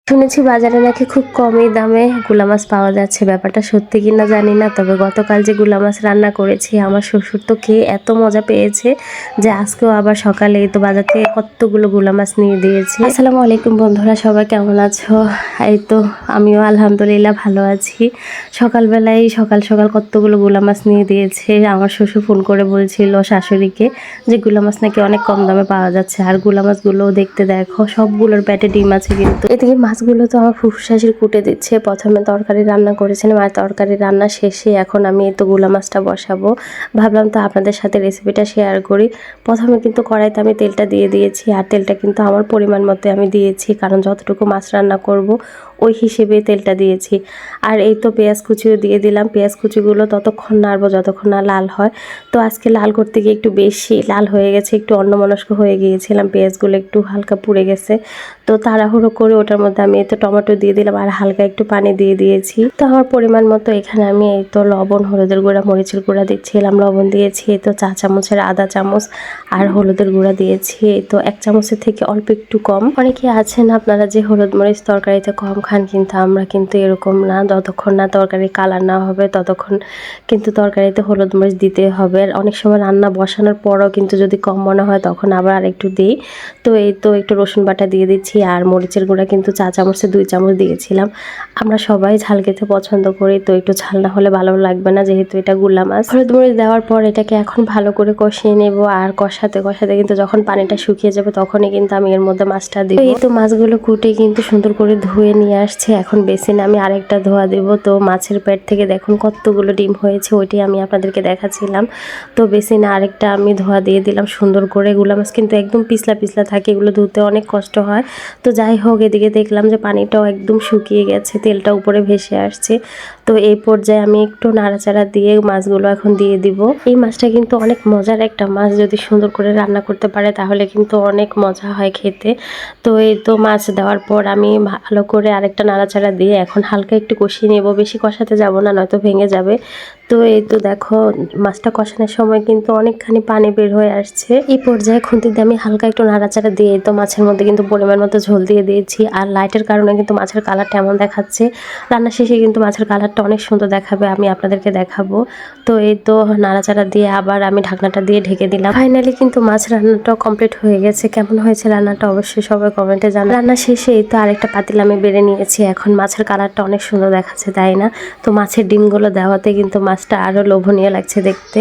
শুনেছি বাজারে নাকি খুব কমই দামে গুলা মাছ পাওয়া যাচ্ছে। ব্যাপারটা সত্যি কিনা জানি না, তবে গতকাল যে গুলা মাছ রান্না করেছি আমার শ্বশুর তো খেয়ে এত মজা পেয়েছে যে আজকেও আবার সকালে এই তো বাজার থেকে কতগুলো গুলা মাছ নিয়ে দিয়েছে। আসসালামু আলাইকুম বন্ধুরা, সবাই কেমন আছো? এই তো আমিও আলহামদুলিল্লাহ ভালো আছি। সকালবেলায় সকাল সকাল কতগুলো গুলা মাছ নিয়ে দিয়েছে। আমার শ্বশুর ফোন করে বলছিল শাশুড়িকে যে গুলা মাছ নাকি অনেক কম দামে পাওয়া যাচ্ছে। আর গুলা মাছগুলো দেখতে দেখো সবগুলোর পেটে ডিম আছে, কিন্তু এদিকে মাছগুলো তো আমার ফুফশাশুড়ি কুটে দিচ্ছে। প্রথমে তরকারি রান্না করেছিলাম আর তরকারি রান্না শেষে এখন আমি এই তো গুলা মাছটা বসাবো। ভাবলাম তো আপনাদের সাথে রেসিপিটা শেয়ার করি। প্রথমে কিন্তু কড়াইতে আমি তেলটা দিয়ে দিয়েছি, আর তেলটা কিন্তু আমার পরিমাণ মতো আমি দিয়েছি, কারণ যতটুকু মাছ রান্না করব ওই হিসেবে তেলটা দিয়েছি। আর এই তো পেঁয়াজ কুচিও দিয়ে দিলাম। পেঁয়াজ কুচিগুলো ততক্ষণ নাড়বো যতক্ষণ না লাল হয়। তো আজকে লাল করতে গিয়ে একটু বেশি লাল হয়ে গেছে, একটু অন্যমনস্ক হয়ে গিয়েছিলাম, পেঁয়াজগুলো একটু হালকা পুড়ে গেছে। তো তাড়াহুড়ো করে ওটার মধ্যে আমি এই তো টমেটো দিয়ে দিলাম আর হালকা একটু পানি দিয়ে দিয়েছি। তো আমার পরিমাণ মতো এখানে আমি এই তো লবণ, হলুদের গুঁড়া, মরিচের গুঁড়া দিচ্ছিলাম, লবণ দিয়েছি এই তো চা চামচের আধা চামচ, আর হলুদের গুঁড়া দিয়েছি এই তো 1 চামচের থেকে অল্প একটু কম। অনেকে আছেন আপনারা যে হলুদ মরিচ তরকারিতে কম খান, কিন্তু আমরা কিন্তু এরকম না। যতক্ষণ না তরকারি কালার না হবে ততক্ষণ কিন্তু তরকারিতে হলুদ মরিচ দিতে হবে। অনেক সময় রান্না বসানোর পরও কিন্তু যদি কম মনে হয় তখন আবার আরেকটু দিই। তো এই তো একটু রসুন বাটা দিয়ে দিচ্ছি, আর মরিচের গুঁড়া কিন্তু চা চামচে 2 চামচ দিয়েছিলাম। আমরা সবাই ঝাল খেতে পছন্দ করি, তো একটু ঝাল না হলে ভালো লাগবে না, যেহেতু এটা গুলা মাছ। হলুদ মরিচ দেওয়ার পর এটাকে এখন ভালো করে কষিয়ে নেব। আর কষাতে কষাতে কিন্তু যখন পানিটা শুকিয়ে যাবে তখনই কিন্তু আমি এর মধ্যে মাছটা দিব। এই তো মাছগুলো কুটে কিন্তু সুন্দর করে ধুয়ে নিয়ে আসছে। এখন বেসিনে আমি আরেকটা ধোয়া দেব। তো মাছের পেট থেকে দেখুন কতগুলো ডিম হয়েছে, ওইটাই আমি আপনাদেরকে দেখাচ্ছিলাম। তো বেসিনে আরেকটা আমি ধোয়া দিয়ে দিলাম সুন্দর করে। গুলা মাছ কিন্তু একদম পিছলা পিছলা থাকে, এগুলো ধুতে অনেক কষ্ট হয়। তো যাই হোক, এদিকে দেখলাম যে পানিটাও একদম শুকিয়ে গেছে, তেলটা উপরে ভেসে আসছে। তো এই পর্যায়ে আমি একটু নাড়াচাড়া দিয়ে মাছগুলো এখন দিয়ে দিব। এই মাছটা কিন্তু অনেক মজার একটা মাছ, যদি সুন্দর করে রান্না করতে পারে তাহলে কিন্তু অনেক মজা হয় খেতে। তো এই তো মাছ দেওয়ার পর আমি ভালো করে আরেকটা নাড়াচাড়া দিয়ে এখন হালকা একটু কষিয়ে নেব। বেশি কষাতে যাব না, নয়তো ভেঙে যাবে। তো এই তো দেখো মাছটা কষানোর সময় কিন্তু অনেকখানি পানি বের হয়ে আসছে। এই পর্যায়ে খুন্তি দিয়ে আমি হালকা একটু নাড়াচাড়া দিয়ে তো মাছের মধ্যে কিন্তু পরিমাণ মতো ঝোল দিয়ে দিয়েছি। আর লাইটের কারণে কিন্তু মাছের কালারটা এমন দেখাচ্ছে, রান্না শেষে কিন্তু মাছের কালারটা অনেক সুন্দর দেখাবে, আমি আপনাদেরকে দেখাবো। তো এই তো নাড়াচাড়া দিয়ে আবার আমি ঢাকনাটা দিয়ে ঢেকে দিলাম। ফাইনালি কিন্তু মাছ রান্নাটাও কমপ্লিট হয়ে গেছে। কেমন হয়েছে রান্নাটা অবশ্যই সবাই কমেন্টে জানান। রান্না শেষে এই তো আরেকটা পাতিল আমি বেড়ে নিয়েছি। এখন মাছের কালারটা অনেক সুন্দর দেখাচ্ছে, তাই না? তো মাছের ডিমগুলো দেওয়াতে কিন্তু মাছটা আরও লোভনীয় লাগছে দেখতে।